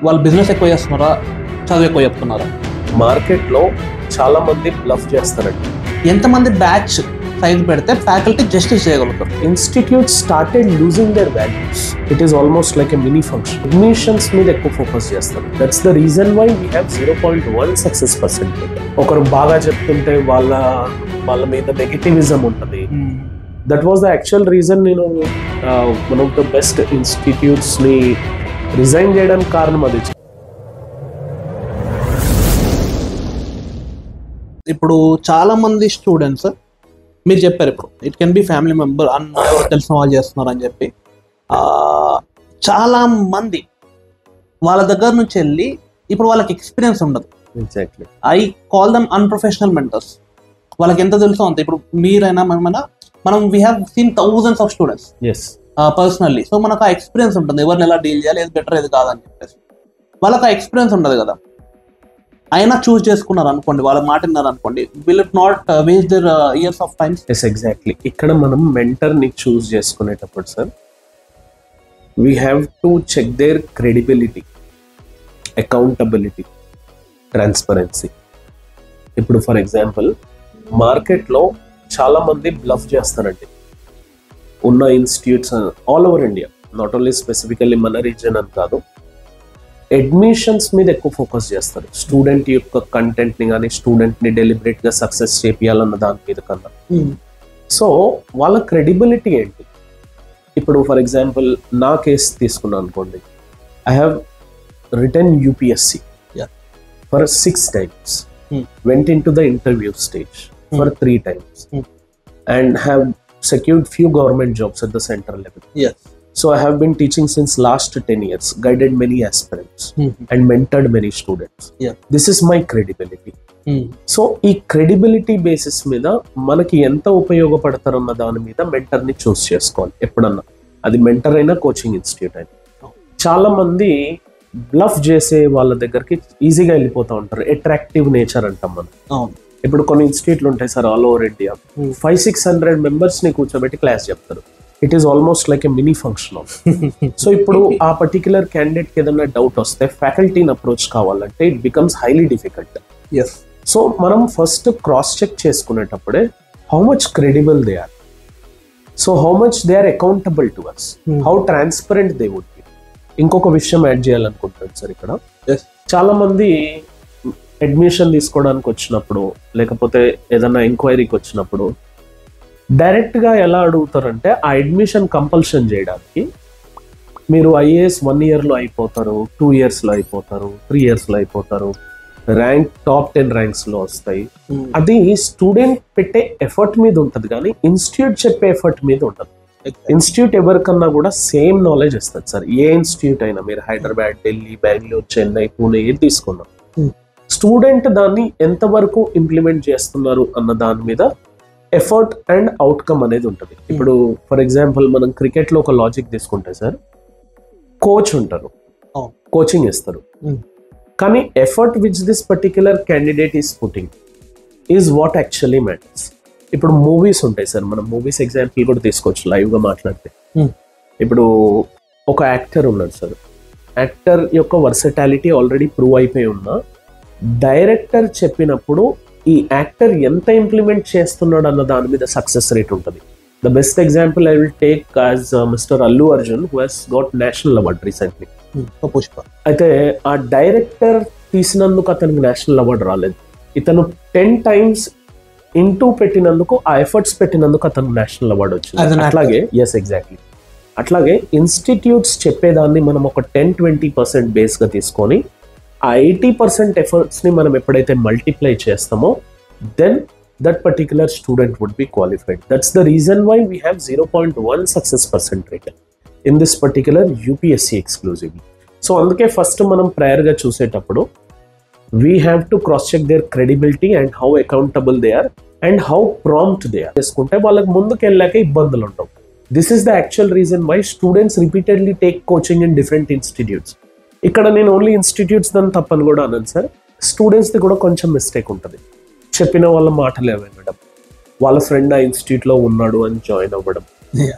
వాళ్ళు బిజినెస్ ఎక్కువ చేస్తున్నారా, చదువు ఎక్కువ చెప్తున్నారా? మార్కెట్లో చాలా మంది బ్లఫ్ చేస్తారండి. ఎంతమంది బ్యాచ్ సైజ్ పెడితే ఫ్యాకల్టీ జస్టిస్ చేయగలుగుతారు? Institute started losing their values. It is almost like a mini function. Admissions మీద ఎక్కువ ఫోకస్ చేస్తారు. That's the reason why we have 0.1 success percentage. ఒకరు బాగా చెప్తుంటే వాళ్ళ మీద నెగటివిజం ఉంటుంది. That was the actual reason నేను one of the best institutes ని రిజైన్ చేయడానికి కారణం అది. ఇప్పుడు చాలా మంది స్టూడెంట్స్ మీరు చెప్పారు, ఇప్పుడు it can be family member అన్న తెలిసిన వాళ్ళు చేస్తున్నారు అని చెప్పి చాలా మంది వాళ్ళ దగ్గర నుంచి వెళ్ళి ఇప్పుడు వాళ్ళకి ఎక్స్పీరియన్స్ ఉండదు. Exactly. I call them unprofessional mentors. వాళ్ళకి ఎంత తెలుసో అంత. ఇప్పుడు మీరైనా మనం we have seen thousands of students personally. So మనకు ఆ ఎక్స్పీరియన్స్ ఉంటుంది, ఎవరిని ఎలా డీల్ చేయాలి, ఏది బెటర్ ఏది కాదని చెప్పేసి. వాళ్ళకి ఆ ఎక్స్పీరియన్స్ ఉండదు కదా. అయినా చూస్ చేసుకున్నారు అనుకోండి, వాళ్ళ మాట విన్నారు అనుకోండి, will it not waste their years of time? Yes, exactly. ఇక్కడ మనం మెంటర్ ని చూస్ చేసుకునేటప్పుడు sir, we have to check their credibility, accountability, transparency. ఇప్పుడు ఫర్ ఎగ్జాంపుల్ మార్కెట్లో చాలా మంది బ్లఫ్ చేస్తారండి. ఉన్న institutes all over India, not only specifically మన రీజన్ అని కాదు, అడ్మిషన్స్ మీద ఎక్కువ ఫోకస్ చేస్తారు. స్టూడెంట్ యొక్క కంటెంట్ ని కానీ స్టూడెంట్ ని డెలిబరేట్ గా సక్సెస్ చేయాలన్న దాని మీద కన్నా. సో వాళ్ళ క్రెడిబిలిటీ ఏంటి? ఇప్పుడు ఫర్ ఎగ్జాంపుల్ నా కేసు తీసుకున్నాను అనుకోండి. I have return UPSC for 6 times, went into the interview stage for 3 times, and have secured few government jobs at the central level. Yes. So I have been teaching since last 10 years, guided many aspirants and mentored many students. Yeah. This is my credibility. So ఈ credibility basis మీద మనకి ఎంత ఉపయోగపడతారన్న దాని మీద mentor ని చూస్ చేసుకోవాలి ఎప్పుడన్నా. అది మెంటర్ అయినా కోచింగ్ ఇన్స్టిట్యూట్ అయినా. చాలా మంది బ్లఫ్ చేసే వాళ్ళ దగ్గరికి ఈజీగా వెళ్ళిపోతూ ఉంటారు. అట్రాక్టివ్ నేచర్ అంటాం మనం. ఇప్పుడు కొన్ని ఇన్స్టిట్యూట్లు ఉంటాయి sir all over India, 500-600 members ని కూర్చోబెట్టి క్లాస్ చెప్తారు. It is almost like a mini function of. So ఇప్పుడు ఆ పర్టికులర్ క్యాండిడేట్ కి ఏదైనా డౌట్ వస్తే ఫ్యాకల్టీని అప్రోచ్ కావాలంటే it becomes highly difficult. So మనం ఫస్ట్ క్రాస్ చెక్ చేసుకునేటప్పుడే how much credible they are, so how much they are accountable to us, how transparent they would be. ఇంకొక విషయం యాడ్ చేయాలనుకుంటున్నాను సార్. ఇక్కడ చాలా మంది అడ్మిషన్ తీసుకోవడానికి వచ్చినప్పుడు లేకపోతే ఏదైనా ఎంక్వైరీకి వచ్చినప్పుడు డైరెక్ట్ గా ఎలా అడుగుతారంటే, ఆ అడ్మిషన్ కంపల్షన్ చేయడానికి మీరు IAS 1 year లో అయిపోతారు, 2 years లో అయిపోతారు, 3 years లో అయిపోతారు, ర్యాంక్ టాప్ 10 ర్యాంక్స్ లో వస్తాయి. అది స్టూడెంట్ పెట్టే ఎఫర్ట్ మీద ఉంటుంది కానీ ఇన్స్టిట్యూట్ చెప్పే ఎఫర్ట్ మీద ఉంటుంది. ఇన్స్టిట్యూట్ ఎవరికన్నా కూడా సేమ్ నాలెడ్జ్ ఇస్తుంది సార్. ఏ ఇన్స్టిట్యూట్ అయినా మీరు హైదరాబాద్, ఢిల్లీ, బెంగళూరు, చెన్నై, పూణే ఏది తీసుకున్నాం, స్టూడెంట్ దాన్ని ఎంతవరకు ఇంప్లిమెంట్ చేస్తున్నారు అన్న దాని మీద ఎఫర్ట్ అండ్ అవుట్కమ్ అనేది ఉంటుంది. ఇప్పుడు ఫర్ ఎగ్జాంపుల్ మనం క్రికెట్ లో ఒక లాజిక్ తీసుకుంటే సార్, కోచ్ ఉంటారు, కోచింగ్ ఇస్తారు, కానీ effort which this particular candidate is putting is what actually matters. ఇప్పుడు మూవీస్ ఉంటాయి సార్, మనం మూవీస్ ఎగ్జాంపుల్ కూడా తీసుకోవచ్చు లైవ్ గా మాట్లాడితే. ఇప్పుడు ఒక యాక్టర్ ఉన్నాడు సార్, యాక్టర్ యొక్క వర్సటాలిటీ ఆల్రెడీ ప్రూవ్ అయిపోయి ఉన్నా డైరెక్టర్ చెప్పినప్పుడు ఈ యాక్టర్ ఎంత ఇంప్లిమెంట్ చేస్తున్నాడు అన్న దాని మీద సక్సెస్ రేట్ ఉంటుంది. The best example I will take as Mr. Allu Arjun, who has got national award recently. Pushpa. అయితే ఆ డైరెక్టర్ తీసినందుకు అతనికి నేషనల్ అవార్డు రాలేదు. ఇతను 10 times ఇంటూ పెట్టినందుకు, ఆ ఎఫర్ట్స్ పెట్టినందుకు అతను నేషనల్ అవార్డు వచ్చింది. అట్లాగే ఎస్ ఎగ్జాక్ట్లీ, అట్లాగే ఇన్స్టిట్యూట్స్ చెప్పేదాన్ని మనం ఒక 10-20% బేస్ గా తీసుకొని ఆ 80% ఎఫర్ట్స్ ని మనం ఎప్పుడైతే మల్టిప్లై చేస్తామో then that particular student would be qualified. That's the reason why we have 0.1 success percentage in this particular UPSC exclusively. So అందుకే ఫస్ట్ మనం ప్రయర్ గా చూసేటప్పుడు we have to cross check their credibility and how accountable they are and how prompt they are. చేసుకుంటే వాళ్ళకి ముందుకు వెళ్ళాక ఇబ్బందులు ఉండవు. This is the actual reason why students repeatedly take coaching in different institutes. ఇక్కడ నేను ఓన్లీ ఇన్స్టిట్యూట్స్ దాన్ని తప్పని కూడా అన్నాను సార్, స్టూడెంట్స్ది కూడా కొంచెం మిస్టేక్ ఉంటుంది. చెప్పిన వాళ్ళ మాటలు వినడం, వాళ్ళ ఫ్రెండ్ ఆ ఇన్స్టిట్యూట్ లో ఉన్నాడు అని జాయిన్ అవ్వడం.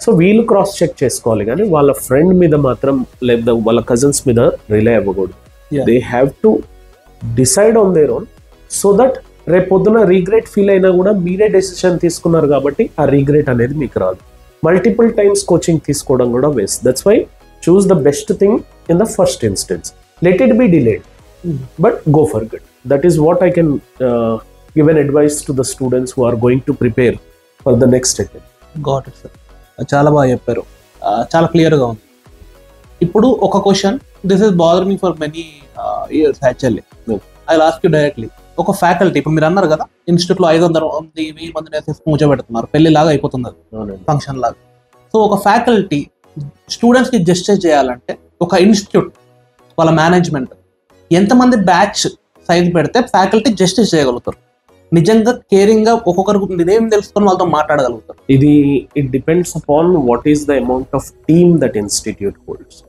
సో వీళ్ళు క్రాస్ చెక్ చేసుకోవాలి కానీ వాళ్ళ ఫ్రెండ్ మీద మాత్రం లేదా వాళ్ళ కజిన్స్ మీద రిలే అవ్వకూడదు. Yeah. They have to decide on their own, so that రేపు పొద్దున రీగ్రెట్ ఫీల్ అయినా కూడా మీరే డెసిషన్ తీసుకున్నారు కాబట్టి ఆ రీగ్రెట్ అనేది మీకు రాదు. మల్టిపుల్ టైమ్స్ కోచింగ్ తీసుకోవడం కూడా waste. That's why choose the best thing in the first instance. Let it be delayed but go for good. That is what I can give an advice to the students who are going to prepare for the next attempt. Got it sir, చాలా బాగా చెప్పారు, చాలా క్లియర్గా ఉంది. ఇప్పుడు ఒక question, this is bother me for many years actually. I ask you directly. ఒక faculty, ఇప్పుడు మీరు అన్నారు కదా ఇన్స్టిట్యూట్లో 500 మంది 1000 మందిని కూర్చోబెడుతున్నారు, పెళ్లి లాగా అయిపోతుంది అది, ఫంక్షన్ లాగా. సో ఒక ఫ్యాకల్టీ స్టూడెంట్స్కి జస్టిస్ చేయాలంటే ఒక ఇన్స్టిట్యూట్ వాళ్ళ మేనేజ్మెంట్ ఎంతమంది బ్యాచ్ సైజ్ పెడితే ఫ్యాకల్టీ జస్టిస్ చేయగలుగుతారు, నిజంగా కేరింగ్గా ఒక్కొక్కరికి ఇదేం తెలుసుకొని వాళ్ళతో మాట్లాడగలుగుతారు? ఇది it depends upon what is the amount of team that institute holds.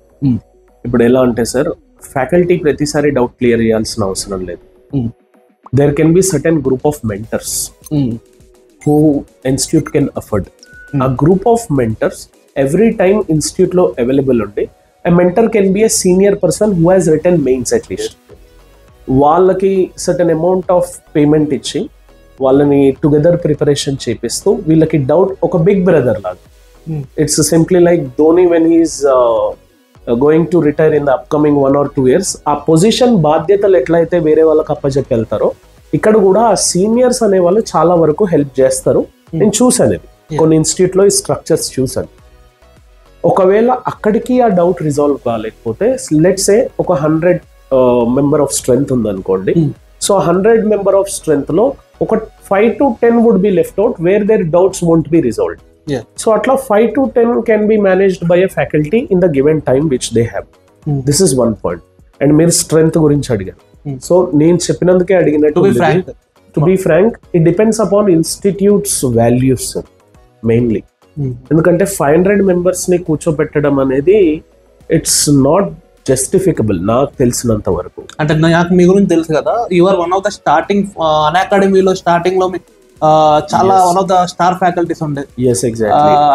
ఇప్పుడు ఎలా అంటే సార్, ఫ్యాకల్టీ ప్రతిసారి డౌట్ క్లియర్ చేయాల్సిన అవసరం లేదు. There can be certain group of mentors who institute can afford. A group of mentors every time institute lo available unde, a mentor can be a senior person who has written mains at least. వాళ్ళకి certain amount of payment ఇచ్చి వాళ్ళని together preparation చేపిస్తూ వీళ్ళకి doubt ఒక big brother లాగా. It's simply like Dhoni when he's going to retire in the upcoming 1 or 2 years. ఆ position బాధ్యతలు ఎట్లయితే వేరే వాళ్ళకి అప్పచెప్పి వెళ్తారో, ఇక్కడ కూడా ఆ సీనియర్స్ అనే వాళ్ళు చాలా వరకు హెల్ప్ చేస్తారు. నేను చూసాను ఇది కొన్ని ఇన్స్టిట్యూట్ లో, ఈ స్ట్రక్చర్స్ చూసాను. ఒకవేళ అక్కడికి ఆ డౌట్ రిజాల్వ్ కాలేకపోతే, లెట్స్ సే ఒక 100 మెంబర్ ఆఫ్ స్ట్రెంగ్త్ ఉందనుకోండి. సో 100 మెంబర్ ఆఫ్ స్ట్రెంగ్త్ లో ఒక 5 to 10 would be left out where their doubts won't be resolved. So atla 5 to 10 can be managed by a faculty in the given time which they have. This is one point. And mere strength gurinchi adigaru. So nenu cheppinanduke adiginattu, to be frank, it depends upon institute's values sir, mainly. Endukante 500 members ni కూర్చోబెట్టడం అనేది it's not justificable నాకు తెలిసినంత వరకు. అంటే నాకు మీ గురించి తెలుసు కదా, you are one of the starting an అకాడమీలో స్టార్టింగ్ లో చాలా one of the star faculties ఉండే.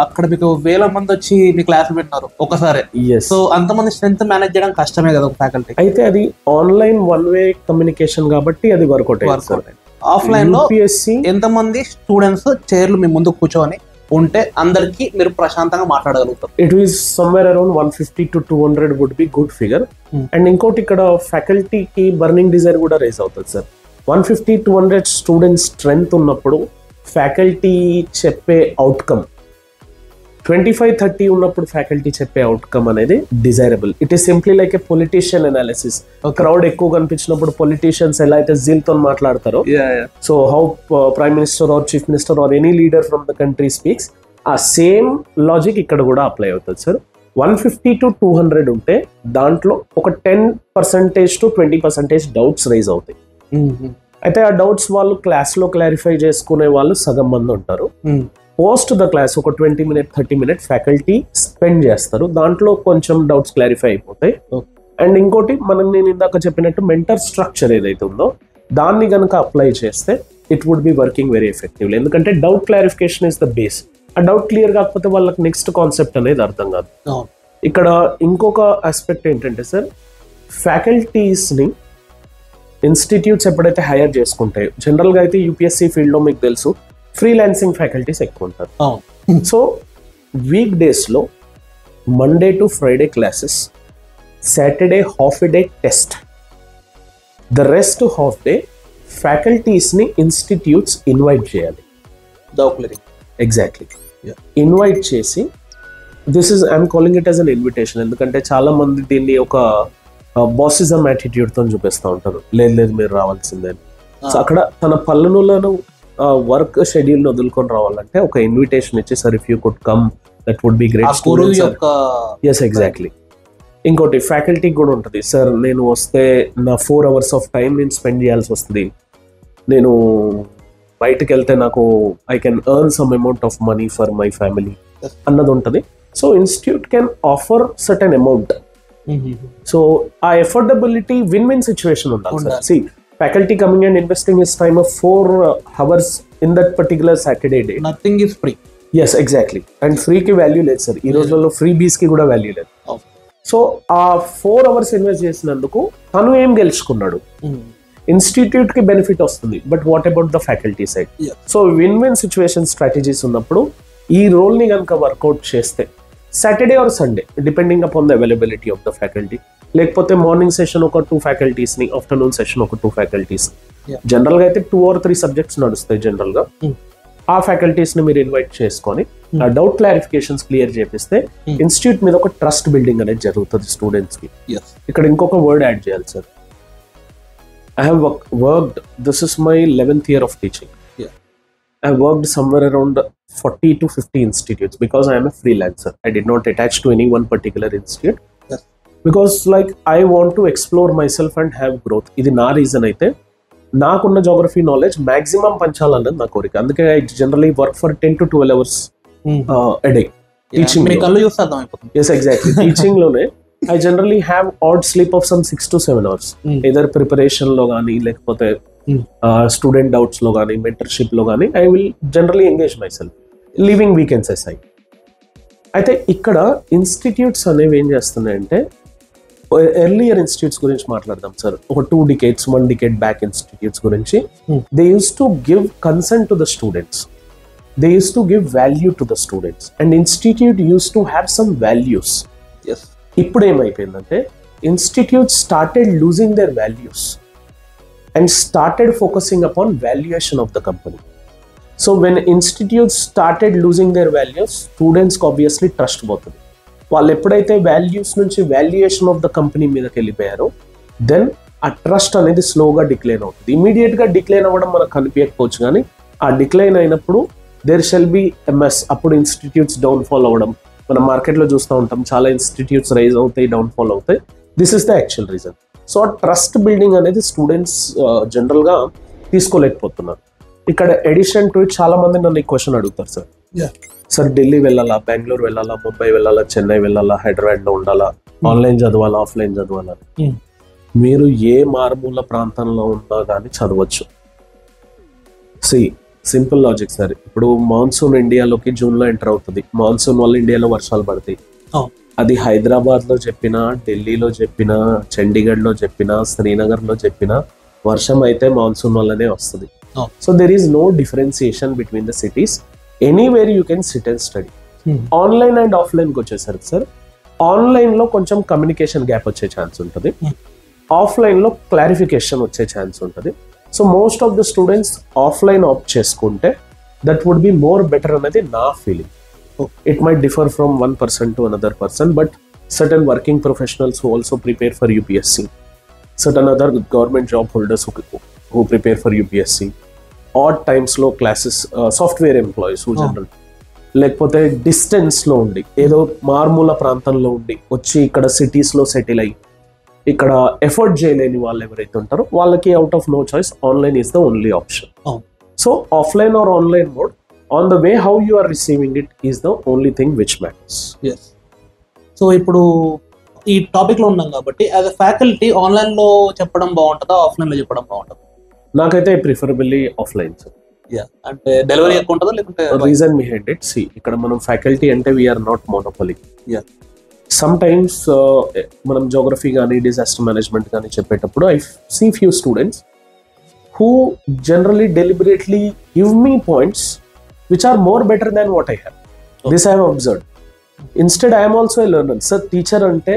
అక్కడ మీకు 1000 మంది వచ్చి మీ క్లాస్ పెట్టినారు ఒకసారి. సో అంతమంది స్ట్రెంత్ మేనేజ్ చేయడం కష్టమే కదా ఒక ఫ్యాకల్టీ. అయితే అది ఆన్లైన్ వన్ వే కమ్యూనికేషన్ కాబట్టి అది వర్కౌట్. ఆఫ్లైన్ లో ఎంతమంది స్టూడెంట్స్ చైర్లు మీ ముందు కూర్చొని ఉంటే అందరికి మీరు ప్రశాంతంగా మాట్లాడగలుగుతారు? It is somewhere around 150 to 200 would be good figure. And ఇంకోటి ఇక్కడ ఫ్యాకల్టీకి బర్నింగ్ డిజైర్ కూడా రేస్ అవుతుంది సార్. 150-200 స్టూడెంట్స్ స్ట్రెంగ్త్ ఉన్నప్పుడు ఫ్యాకల్టీ చెప్పే అవుట్కమ్ 25-30 ఉన్నప్పుడు ఫ్యాకల్టీ చెప్పే అవుట్కమ్ అనేది desirable. It is simply like a politician analysis. Crowd ఎక్కువ కనిపించినప్పుడు పొలిటీషియన్స్ ఎలా అయితే జీల్తో మాట్లాడతారో, so how prime minister or chief minister or any leader from the country speaks, ఆ సేమ్ లాజిక్ ఇక్కడ కూడా అప్లై అవుతుంది సార్. 150 to 200 ఉంటే దాంట్లో ఒక 10% to 20% డౌట్స్ రైజ్ అవుతాయి. అయితే ఆ డౌట్స్ వాళ్ళు క్లాస్ లో క్లారిఫై చేసుకునే వాళ్ళు సగం మంది ఉంటారు. పోస్ట్ ద క్లాస్ ఒక 20-30 minutes ఫ్యాకల్టీ స్పెండ్ చేస్తారు, దాంట్లో కొంచెం డౌట్స్ క్లారిఫై అయిపోతాయి. అండ్ ఇంకోటి నేను ఇందాక చెప్పినట్టు మెంటర్ స్ట్రక్చర్ ఏదైతే ఉందో దాన్ని కనుక అప్లై చేస్తే it would be working very effectively. ఎందుకంటే doubt clarification is the base. ఆ డౌట్ క్లియర్ కాకపోతే వాళ్ళకి నెక్స్ట్ కాన్సెప్ట్ అనేది అర్థం కాదు. ఇక్కడ ఇంకొక ఆస్పెక్ట్ ఏంటంటే సార్, ఫ్యాకల్టీస్ని ఇన్స్టిట్యూట్స్ ఎప్పుడైతే హైర్ చేసుకుంటాయో, జనరల్గా అయితే యూపీఎస్సీ ఫీల్డ్లో మీకు తెలుసు ఫ్రీలాన్సింగ్ ఫ్యాకల్టీస్ ఎక్కువ ఉంటారు. సో వీక్ డేస్లో Monday to Friday classes, Saturday half a day test, the rest half day ఫ్యాకల్టీస్ని ఇన్స్టిట్యూట్స్ ఇన్వైట్ చేయాలి. ఎగ్జాక్ట్లీ ఇన్వైట్ చేసి, this is I'm calling it as an invitation. ఎందుకంటే చాలా మంది దీన్ని ఒక బాసిజం యాటిట్యూడ్తో చూపిస్తూ ఉంటారు, లేదు మీరు రావాల్సిందే. సో అక్కడ తన పనులను వర్క్ షెడ్యూల్ వదులుకొని రావాలంటే ఒక ఇన్విటేషన్ ఇచ్చి, sir if you could come that would be great. Yes exactly. ఇంకోటి ఫ్యాకల్టీకి కూడా ఉంటుంది, సార్ నేను వస్తే నా 4 hours ఆఫ్ టైం నేను స్పెండ్ చేయాల్సి వస్తుంది, నేను బయటకు వెళ్తే నాకు I can earn some amount of money for my family అన్నది ఉంటుంది. So institute can offer certain amount. So ఆ ఎఫోర్డబిలిటీ విన్ సిచ్యువేషన్ ఉండాలి sir. See faculty coming and investing his time of 4 hours in that particular Saturday day. Nothing is free. Yes, exactly. And free ki value లేదు sir. ఈ రోజుల్లో free బీస్ కి కూడా value లేదు. So ఆ 4 hours invest చేసినందుకు తను ఏం గెలుచుకున్నాడు, ఇన్స్టిట్యూట్ కి బెనిఫిట్ వస్తుంది, but what about the faculty side? So win win situation strategies ఉన్నప్పుడు ఈ రోల్ ని కనుక వర్కౌట్ చేస్తే Saturday or Sunday depending upon the availability of the faculty, లేకపోతే మార్నింగ్ సెషన్ ఒక 2 faculties ని, ఆఫ్టర్నూన్ సెషన్ ఒక 2 faculties, జనరల్ గా అయితే 2 or 3 subjects నడుస్తాయి జనరల్ గా. ఆ ఫ్యాకల్టీస్ ని మీరు ఇన్వైట్ చేసుకొని ఆ డౌట్ క్లారిఫికేషన్స్ క్లియర్ చేపిస్తే ఇన్స్టిట్యూట్ మీద ఒక ట్రస్ట్ బిల్డింగ్ అనేది జరుగుతుంది స్టూడెంట్స్ కి. ఇక్కడ ఇంకొక వర్డ్ యాడ్ చేయాలి sir. I have worked, this is my 11th year of teaching. I have worked somewhere around 40 to 50 institutes because I am a freelancer. I did not attach to any one particular institute. Because like I want to explore myself and have growth. ఇది నా reason అయితే. నాకున్న geography knowledge maximum పంచాలన్నది నా కోరిక. అందుకే I generally work for 10 to 12 hours a day. Teaching. Yes, exactly. Teaching లోనే I generally have odd sleep of some 6 to 7 hours. Either preparation లో గానీ, లేకపోతే స్టూడెంట్ డౌట్స్ లో గానీ, మెంటర్షిప్ లో గానీ I will generally engage myself, leaving weekends aside. అయితే ఇక్కడ ఇన్స్టిట్యూట్స్ అనేవి ఏం చేస్తున్నాయంటే, ఎర్లియర్ ఇన్స్టిట్యూట్స్ గురించి మాట్లాడదాం సార్. ఒక 2 decades 1 decade బ్యాక్ ఇన్స్టిట్యూట్స్ గురించి, they use to give consent to the students, they use to give value to the students, and institute use to have some values. ఇప్పుడు ఏమైపోయిందంటే, institute started losing their values and started focusing upon valuation of the company. So when institute started losing their values, స్టూడెంట్స్కి obviously trust పోతుంది. వాళ్ళు ఎప్పుడైతే values నుంచి valuation of the company మీదకి వెళ్ళిపోయారో, then ఆ trust అనేది స్లోగా డిక్లైన్ అవుతుంది. ఇమీడియట్గా డిక్లైన్ అవ్వడం మనకు కనిపించకపోవచ్చు, కానీ ఆ డిక్లైన్ అయినప్పుడు దేర్ షెల్ బి ఎంఎస్. అప్పుడు ఇన్స్టిట్యూట్స్ డౌన్ఫాల్ అవ్వడం మనం మార్కెట్లో చూస్తూ ఉంటాం. చాలా ఇన్స్టిట్యూట్స్ రైజ్ అవుతాయి, డౌన్ఫాల్ అవుతాయి. This is the actual reason. So ఆ ట్రస్ట్ బిల్డింగ్ అనేది స్టూడెంట్స్ జనరల్గా తీసుకోలేకపోతున్నారు. ఇక్కడ ఎడిషన్ టు ఇట్ చాలా మంది నన్ను ఈ క్వశ్చన్ అడుగుతారు సార్. సార్ ఢిల్లీ వెళ్ళాలా, బెంగళూరు వెళ్ళాలా, ముంబై వెళ్ళాలా, చెన్నై వెళ్ళాలా, హైదరాబాద్ లో ఉండాలా, ఆన్లైన్ చదవాలా, ఆఫ్లైన్ చదవాలా? మీరు ఏ మారుమూల ప్రాంతంలో ఉన్నా కానీ చదవచ్చు. Simple logic sir. ఇప్పుడు మాన్సూన్ ఇండియాలోకి జూన్ లో ఎంటర్ అవుతుంది. మాన్సూన్ వల్ల ఇండియాలో వర్షాలు పడతాయి. అది హైదరాబాద్ లో చెప్పినా, ఢిల్లీలో చెప్పినా, చండీగఢ్ లో చెప్పినా, శ్రీనగర్ లో చెప్పినా, వర్షం అయితే మాన్సూన్ వల్లనే వస్తుంది. So there is no differentiation between the cities. Anywhere you can sit and study. Online and ఆఫ్లైన్కి వచ్చేసరికి సార్, ఆన్లైన్ లో కొంచెం కమ్యూనికేషన్ గ్యాప్ వచ్చే ఛాన్స్ ఉంటుంది, ఆఫ్లైన్ లో క్లారిఫికేషన్ వచ్చే ఛాన్స్ ఉంటుంది. So most of the students offline opt చేసుకుంటే that would be more better అనేది నా feeling. It might differ from one person to another person, but certain working professionals who also prepare for UPSC, certain other government job holders who prepare for UPSC, odd times లో classes, software employees who general, లేకపోతే distance లో ఉండి, ఏదో మారుమూల ప్రాంతంలో ఉండి వచ్చి ఇక్కడ సిటీస్ లో సెటిల్ అయ్యి ఇక్కడ ఎఫర్ట్ చేయలేని వాళ్ళు ఎవరైతే ఉంటారో వాళ్ళకి out of no choice online is the only option. So offline or online mode, on the way how you are receiving it is the only thing which matters. So ఇప్పుడు ఈ topic లో ఉన్నాం కాబట్టి, యాజ్ అ ఫ్యాకల్టీ ఆన్లైన్ లో చెప్పడం బాగుంటుందా, offline లో చెప్పడం బాగుంటుందా? నాకైతే ప్రిఫరబుల్లీ ఆఫ్లైన్ సార్. అంటే డెలివరీ ఎక్కువ ఉంటుందా లేకుంటే? రీజన్ బిహైండ్ ఇట్, ఇక్కడ మనం ఫ్యాకల్టీ అంటే we're not monopoly. Sometimes మనం జోగ్రఫీ కానీ, డిజాస్టర్ మేనేజ్మెంట్ కానీ చెప్పేటప్పుడు I see few students who generally deliberately give me points which are more better than what I have. This I have observed. Instead, I am also a learner. Sir, teacher ante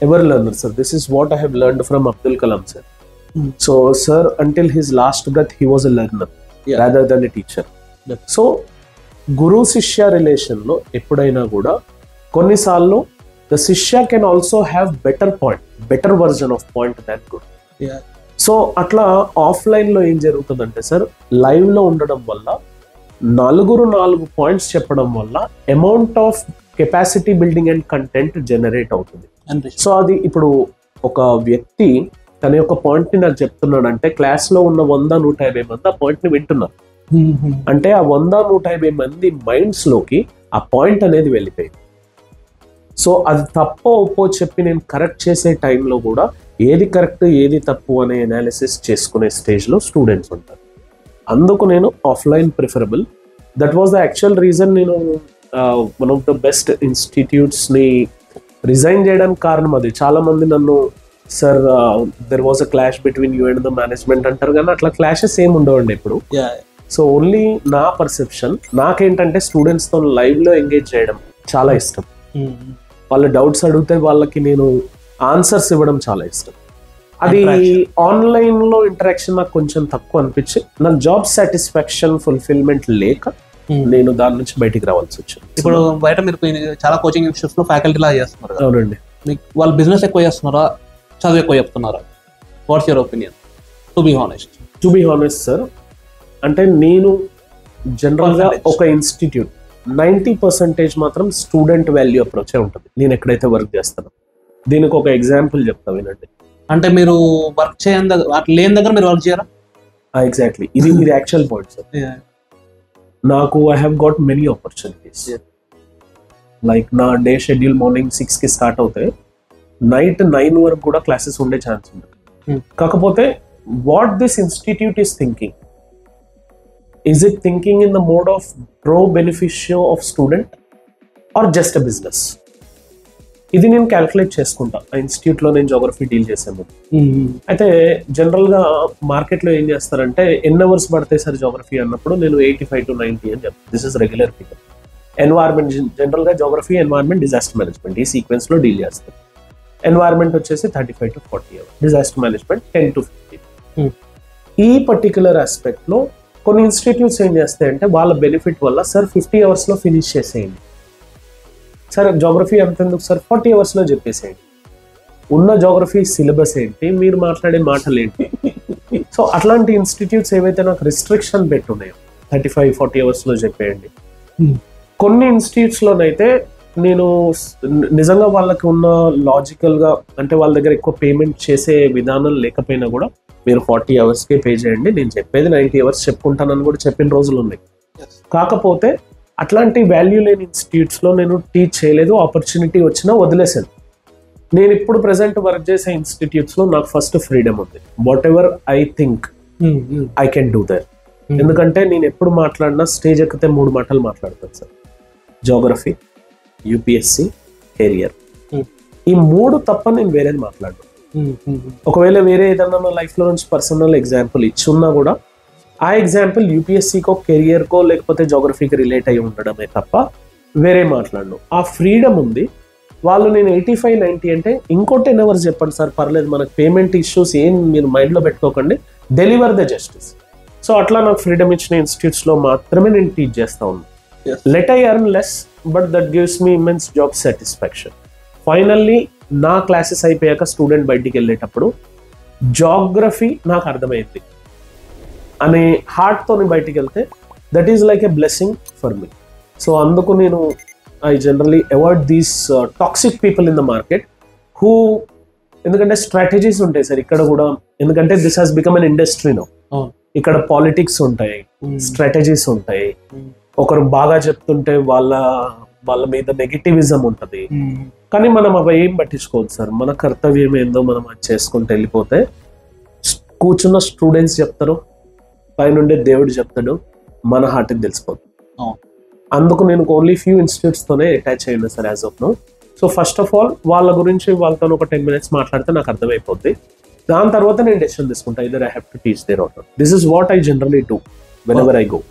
ever learner, sir. This is what I have learned from Abdul Kalam, sir. So, sir, until his last breath, he was a learner rather than a teacher. So, Guru Shishya relation lo eppudaina kuda konni saallu the Shishya can also have better version of point than Guru. So, atla offline lo em jarugutadante sir, live lo undadam valla 4 points చెప్పడం వల్ల amount of capacity building and content generate అవుతుంది. So అది ఇప్పుడు ఒక వ్యక్తి తన యొక్క point ని నాకు చెప్తున్నాడు అంటే, క్లాస్ లో ఉన్న 100-150 మంది ఆ పాయింట్ ని వింటున్నారు అంటే, ఆ 100-150 మంది మైండ్స్ లోకి ఆ పాయింట్ అనేది వెళ్ళిపోయింది. సో అది తప్పో ఒప్పో చెప్పి నేను కరెక్ట్ చేసే టైంలో కూడా ఏది కరెక్ట్ ఏది తప్పు అనే అనాలిసిస్ చేసుకునే స్టేజ్ లో స్టూడెంట్స్ ఉంటారు. అందుకు నేను offline preferable. That was the actual reason నేను one of the best institutes ని రిజైన్ చేయడానికి కారణం అది. చాలా మంది నన్ను sir there was a clash between you and the management అంటారు, కానీ అట్లా క్లాషెస్ ఏమి ఉండవండి ఇప్పుడు. సో ఓన్లీ నా పర్సెప్షన్, నాకేంటంటే స్టూడెంట్స్ తో లైవ్ లో ఎంగేజ్ చేయడం చాలా ఇష్టం. వాళ్ళ డౌట్స్ అడిగితే వాళ్ళకి నేను ఆన్సర్స్ ఇవ్వడం చాలా ఇష్టం. అది ఆన్లైన్ లో ఇంటరాక్షన్ నాకు కొంచెం తక్కువ అనిపించి నాకు జాబ్ సాటిస్ఫాక్షన్ ఫుల్ఫిల్మెంట్ లేక నేను దాని నుంచి బయటికి రావాల్సి వచ్చింది. ఇప్పుడు బయట మీరు చాలా కోచింగ్ ఇన్స్టిట్యూట్స్ లో ఫ్యాకల్టీ లా చేస్తున్నారు. అవునండి. వాళ్ళు బిజినెస్ ఎక్కువ చేస్తున్నారా, చదువు ఎక్కువ చెప్తున్నారా? What's your opinion? To be honest sir, అంటే నేను జనరల్ గా ఒక ఇన్స్టిట్యూట్ 90% మాత్రం స్టూడెంట్ వాల్యూ అప్రోచే ఉంటుంది నేను ఎక్కడైతే వర్క్ చేస్తానో. దీనికి ఒక ఎగ్జాంపుల్ చెప్తా వినండి. అంటే మీరు వర్క్ చేయని అట్లా లేని దగ్గర మీరు వర్క్ చేయరా? ఎగ్జాక్ట్లీ, ఇది యాక్చువల్ పాయింట్ సార్. నాకు I have got many opportunities. Like నా డే షెడ్యూల్ మార్నింగ్ 6 కి స్టార్ట్ అవుతాయి, నైట్ 9 వరకు కూడా క్లాసెస్ ఉండే ఛాన్స్ ఉంటుంది. కాకపోతే what this institute is thinking, is it thinking in the mode of pro beneficial of student or just a business? ఇది నేను క్యాల్కులేట్ చేసుకుంటా. ఆ ఇన్స్టిట్యూట్ లో నేను జోగ్రఫీ డీల్ చేసాను. అయితే జనరల్ గా మార్కెట్ లో ఏం చేస్తారంటే ఎన్ని అవర్స్ పడతాయి సార్ జోగ్రఫీ అన్నప్పుడు నేను 85 to 90 అని చెప్తాను. This is regular figure. Environment general గా జోగ్రఫీ, ఎన్వైర్న్మెంట్, డిజాస్టర్ మేనేజ్మెంట్ ఈ సీక్వెన్స్ లో డీల్ చేస్తాం. ఎన్వైర్న్మెంట్ వచ్చేసి 35 to 40 hours, disaster management 10 to 15. ఈ పర్టికులర్ ఆస్పెక్ట్ లో కొన్ని ఇన్స్టిట్యూట్స్ ఏం చేస్తాయంటే వాళ్ళ బెనిఫిట్ వల్ల సార్ 50 అవర్స్ లో ఫినిష్ చేసేయండి, సార్ జోగ్రఫీ అంతెందుకు సార్ 40 అవర్స్ లో చెప్పేసేయండి, ఉన్న జోగ్రఫీ సిలబస్ ఏంటి, మీరు మాట్లాడే మాటలు ఏంటి. సో అట్లాంటి ఇన్స్టిట్యూట్స్ ఏవైతే నాకు రిస్ట్రిక్షన్ పెట్టున్నాయో 35-40 అవర్స్ లో చెప్పేయండి. కొన్ని ఇన్స్టిట్యూట్స్ లోనైతే నేను నిజంగా వాళ్ళకి ఉన్న లాజికల్ గా, అంటే వాళ్ళ దగ్గర ఎక్కువ పేమెంట్ చేసే విధానం లేకపోయినా కూడా మీరు 40 అవర్స్కే పే చేయండి, నేను చెప్పేది 90 అవర్స్ చెప్పుకుంటానని కూడా చెప్పిన రోజులు ఉన్నాయి. కాకపోతే అట్లాంటి వాల్యూ లేని ఇన్స్టిట్యూట్స్ లో నేను టీచ్ చేయలేదు. ఆపర్చునిటీ వచ్చినా వదిలేసాను. నేను ఇప్పుడు ప్రెసెంట్ వర్క్ చేసే ఇన్స్టిట్యూట్స్ లో నాకు ఫస్ట్ ఫ్రీడమ్ ఉంది. What ever I think I can do that. ఎందుకంటే నేను ఎప్పుడు మాట్లాడినా స్టేజ్ ఎక్కితే 3 మాటలు మాట్లాడతాను సార్: జోగ్రఫీ, యూపీఎస్సి, కెరియర్. ఈ 3 తప్ప నేను వేరేది మాట్లాడను. ఒకవేళ వేరే ఏదన్నా నా లైఫ్ లో నుంచి పర్సనల్ ఎగ్జాంపుల్ ఇచ్చున్నా కూడా ఆ ఎగ్జాంపుల్ యూపీఎస్సీకో, కెరియర్కో, లేకపోతే జోగ్రఫీకి రిలేట్ అయి ఉండడమే తప్ప వేరే మాట్లాడను. ఆ ఫ్రీడమ్ ఉంది. వాళ్ళు నేను 85-90 అంటే ఇంకో 10 అవర్స్ చెప్పండి సార్ పర్లేదు, మనకు పేమెంట్ ఇష్యూస్ ఏం మీరు మైండ్లో పెట్టుకోకండి, డెలివర్ ద జస్టిస్. సో అట్లా నాకు ఫ్రీడమ్ ఇచ్చిన ఇన్స్టిట్యూట్స్ లో మాత్రమే నేను టీచ్ చేస్తా ఉన్నాను. Let I earn less, but that gives me immense job satisfaction. Finally నా క్లాసెస్ అయిపోయాక స్టూడెంట్ బయటికి వెళ్ళేటప్పుడు జాగ్రఫీ నాకు అర్థమైంది అనే హార్ట్తో బయటికి వెళ్తే that is like a blessing for me. So అందుకు నేను I generally avoid these toxic people in the market who, ఎందుకంటే స్ట్రాటజీస్ ఉంటాయి సార్ ఇక్కడ కూడా. ఎందుకంటే this has become an industry no. ఇక్కడ పాలిటిక్స్ ఉంటాయి, స్ట్రాటజీస్ ఉంటాయి. ఒకరు బాగా చెప్తుంటే వాళ్ళ మీద నెగిటివిజం ఉంటుంది. కానీ మనం అవి ఏం పట్టించుకోవద్దు సార్. మన కర్తవ్యం ఏందో మనం అది చేసుకుంటూ వెళ్ళిపోతే కూర్చున్న స్టూడెంట్స్ చెప్తారు, పైనుండే దేవుడు చెప్తాడు, మన హార్ట్కి తెలిసిపోతుంది. అందుకు నేను ఓన్లీ ఫ్యూ ఇన్స్టిట్యూట్స్ తోనే అటాచ్ అయ్యింది sir as of now. So first of all వాళ్ళ గురించి వాళ్ళతో ఒక 10 minutes మాట్లాడితే నాకు అర్థమైపోద్ది. దాని తర్వాత నేను డెసిషన్ తీసుకుంటా, either I have to teach there or not. This is what I generally do whenever I go.